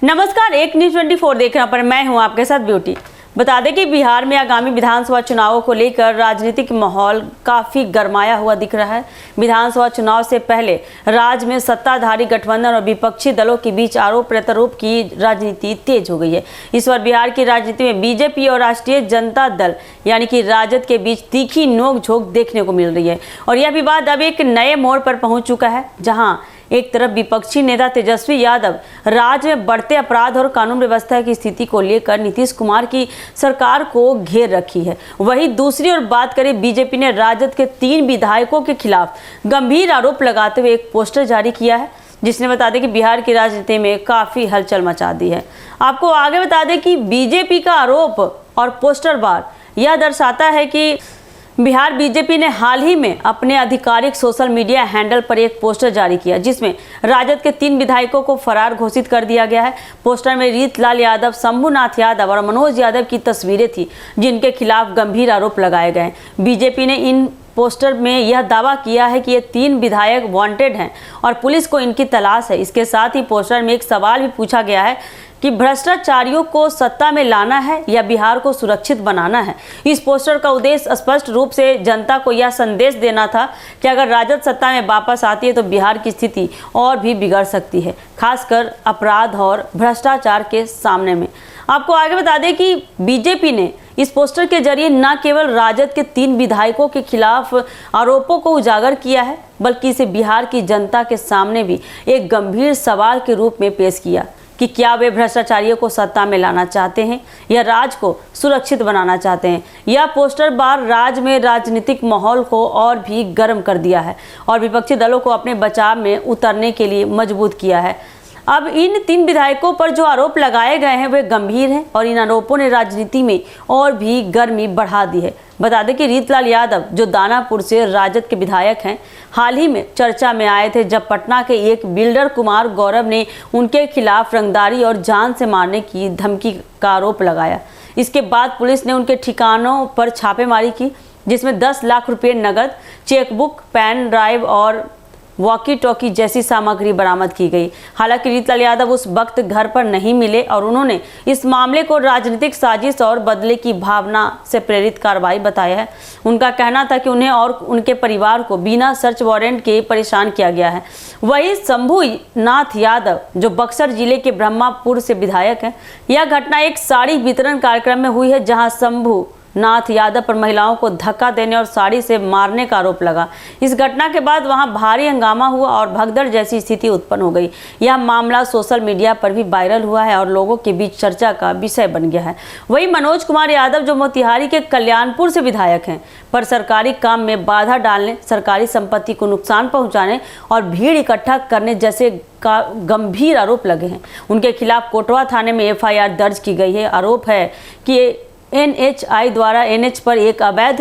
नमस्कार, एक न्यूज 24 देखने पर मैं हूं आपके साथ ब्यूटी। बता दें कि बिहार में आगामी विधानसभा चुनावों को लेकर राजनीतिक माहौल काफी गरमाया हुआ दिख रहा है। विधानसभा चुनाव से पहले राज्य में सत्ताधारी गठबंधन और विपक्षी दलों के बीच आरोप प्रत्यारोप की राजनीति तेज हो गई है। इस बार बिहार की राजनीति में बीजेपी और राष्ट्रीय जनता दल यानी कि राजद के बीच तीखी नोकझोंक देखने को मिल रही है और यह विवाद अब एक नए मोड़ पर पहुंच चुका है, जहां एक तरफ विपक्षी नेता तेजस्वी यादव राज्य में बढ़ते अपराध और कानून व्यवस्था की स्थिति को लेकर नीतीश कुमार की सरकार को घेर रखी है, वहीं दूसरी ओर बात करें बीजेपी ने राजद के 3 विधायकों के खिलाफ गंभीर आरोप लगाते हुए एक पोस्टर जारी किया है, जिसने बता दें कि बिहार की राजनीति में काफी हलचल मचा दी है। आपको आगे बता दें कि बीजेपी का आरोप और पोस्टर बार यह दर्शाता है कि बिहार बीजेपी ने हाल ही में अपने आधिकारिक सोशल मीडिया हैंडल पर एक पोस्टर जारी किया, जिसमें राजद के 3 विधायकों को फरार घोषित कर दिया गया है। पोस्टर में रीतलाल यादव, शंभुनाथ यादव और मनोज यादव की तस्वीरें थी, जिनके खिलाफ गंभीर आरोप लगाए गए। बीजेपी ने इन पोस्टर में यह दावा किया है कि ये 3 विधायक वांटेड हैं और पुलिस को इनकी तलाश है। इसके साथ ही पोस्टर में एक सवाल भी पूछा गया है कि भ्रष्टाचारियों को सत्ता में लाना है या बिहार को सुरक्षित बनाना है। इस पोस्टर का उद्देश्य स्पष्ट रूप से जनता को यह संदेश देना था कि अगर राजद सत्ता में वापस आती है तो बिहार की स्थिति और भी बिगड़ सकती है, खासकर अपराध और भ्रष्टाचार के सामने में। आपको आगे बता दें कि बीजेपी ने इस पोस्टर के जरिए न केवल राजद के 3 विधायकों के खिलाफ आरोपों को उजागर किया है, बल्कि इसे बिहार की जनता के सामने भी एक गंभीर सवाल के रूप में पेश किया कि क्या वे भ्रष्टाचारियों को सत्ता में लाना चाहते हैं या राज्य को सुरक्षित बनाना चाहते हैं। यह पोस्टर बार राज्य में राजनीतिक माहौल को और भी गर्म कर दिया है और विपक्षी दलों को अपने बचाव में उतरने के लिए मजबूर किया है। अब इन 3 विधायकों पर जो आरोप लगाए गए हैं वे गंभीर हैं और इन आरोपों ने राजनीति में और भी गर्मी बढ़ा दी है। बता दें कि रीतलाल यादव, जो दानापुर से राजद के विधायक हैं, हाल ही में चर्चा में आए थे जब पटना के एक बिल्डर कुमार गौरव ने उनके खिलाफ रंगदारी और जान से मारने की धमकी का आरोप लगाया। इसके बाद पुलिस ने उनके ठिकानों पर छापेमारी की, जिसमें 10 लाख रुपये नकद, चेकबुक, पेन ड्राइव और वॉकी टॉकी जैसी सामग्री बरामद की गई। हालांकि रीतलाल यादव उस वक्त घर पर नहीं मिले और उन्होंने इस मामले को राजनीतिक साजिश और बदले की भावना से प्रेरित कार्रवाई बताया है। उनका कहना था कि उन्हें और उनके परिवार को बिना सर्च वारंट के परेशान किया गया है। वहीं शंभुनाथ यादव, जो बक्सर जिले के ब्रह्मापुर से विधायक हैं, यह घटना एक साड़ी वितरण कार्यक्रम में हुई है, जहाँ शंभुनाथ यादव पर महिलाओं को धक्का देने और साड़ी से मारने का आरोप लगा। इस घटना के बाद वहां भारी हंगामा हुआ और भगदड़ जैसी स्थिति उत्पन्न हो गई। यह मामला सोशल मीडिया पर भी वायरल हुआ है और लोगों के बीच चर्चा का विषय बन गया है। वहीं मनोज कुमार यादव, जो मोतिहारी के कल्याणपुर से विधायक हैं, पर सरकारी काम में बाधा डालने, सरकारी संपत्ति को नुकसान पहुंचाने और भीड़ इकट्ठा करने जैसे का गंभीर आरोप लगे हैं। उनके खिलाफ कोटवा थाने में FIR दर्ज की गई है। आरोप है कि NHI द्वारा NH पर एक अवैध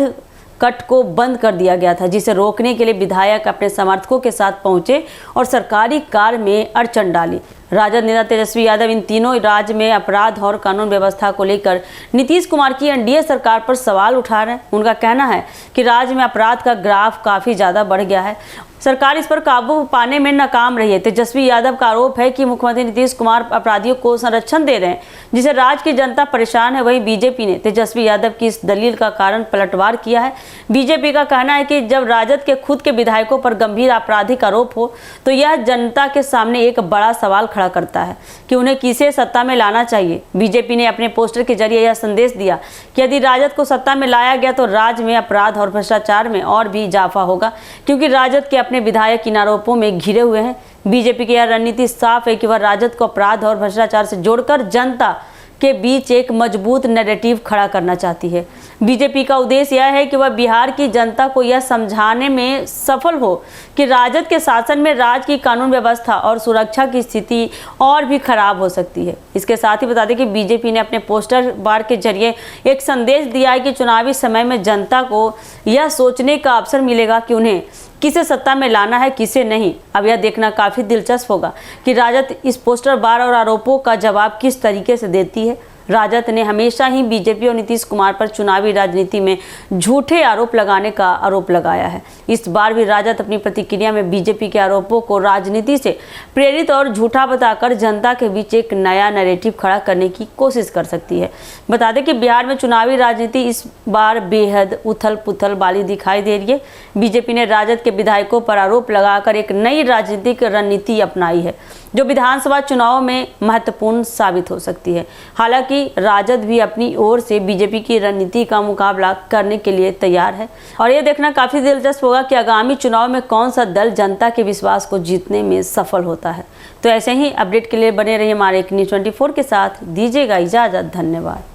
कट को बंद कर दिया गया था, जिसे रोकने के लिए विधायक अपने समर्थकों के साथ पहुंचे और सरकारी कार्य में अड़चन डाली। राजद नेता तेजस्वी यादव इन तीनों राज्य में अपराध और कानून व्यवस्था को लेकर नीतीश कुमार की NDA सरकार पर सवाल उठा रहे हैं। उनका कहना है कि राज्य में अपराध का ग्राफ काफ़ी ज़्यादा बढ़ गया है, सरकार इस पर काबू पाने में नाकाम रही है। तेजस्वी यादव का आरोप है कि मुख्यमंत्री नीतीश कुमार अपराधियों को संरक्षण दे रहे हैं, जिसे राज्य की जनता परेशान है। वहीं बीजेपी ने तेजस्वी यादव की इस दलील का कारण पलटवार किया है। बीजेपी का कहना है कि जब राजद के खुद के विधायकों पर गंभीर आपराधिक आरोप हो तो यह जनता के सामने एक बड़ा सवाल खड़ा करता है कि उन्हें किसे सत्ता में लाना चाहिए। बीजेपी ने अपने पोस्टर के जरिए यह संदेश दिया कि यदि राजद को सत्ता में लाया गया तो राज्य में अपराध और भ्रष्टाचार में और भी इजाफा होगा, क्योंकि राजद के अपने विधायक इन आरोपों में घिरे हुए हैं। बीजेपी की यह रणनीति साफ है कि वह राजद को अपराध और भ्रष्टाचार से जोड़कर जनता के बीच एक मजबूत नैरेटिव खड़ा करना चाहती है। बीजेपी का उद्देश्य यह है कि वह बिहार की जनता को यह समझाने में सफल हो कि राजद के शासन में राज्य की कानून व्यवस्था और सुरक्षा की स्थिति और भी खराब हो सकती है। इसके साथ ही बता दें कि बीजेपी ने अपने पोस्टर बार के जरिए एक संदेश दिया है कि चुनावी समय में जनता को यह सोचने का अवसर मिलेगा कि उन्हें किसे सत्ता में लाना है, किसे नहीं। अब यह देखना काफ़ी दिलचस्प होगा कि राजद इस पोस्टर बार और आरोपों का जवाब किस तरीके से देती है। राजद ने हमेशा ही बीजेपी और नीतीश कुमार पर चुनावी राजनीति में झूठे आरोप लगाने का आरोप लगाया है। इस बार भी राजद अपनी प्रतिक्रिया में बीजेपी के आरोपों को राजनीति से प्रेरित और झूठा बताकर जनता के बीच एक नया नैरेटिव खड़ा करने की कोशिश कर सकती है। बता दें कि बिहार में चुनावी राजनीति इस बार बेहद उथल पुथल वाली दिखाई दे रही है। बीजेपी ने राजद के विधायकों पर आरोप लगाकर एक नई राजनीतिक रणनीति अपनाई है, जो विधानसभा चुनाव में महत्वपूर्ण साबित हो सकती है। हालांकि राजद भी अपनी ओर से बीजेपी की रणनीति का मुकाबला करने के लिए तैयार है और ये देखना काफी दिलचस्प होगा कि आगामी चुनाव में कौन सा दल जनता के विश्वास को जीतने में सफल होता है। तो ऐसे ही अपडेट के लिए बने रहिए हमारे न्यूज़ 24 के साथ। दीजिएगा इजाजत। धन्यवाद।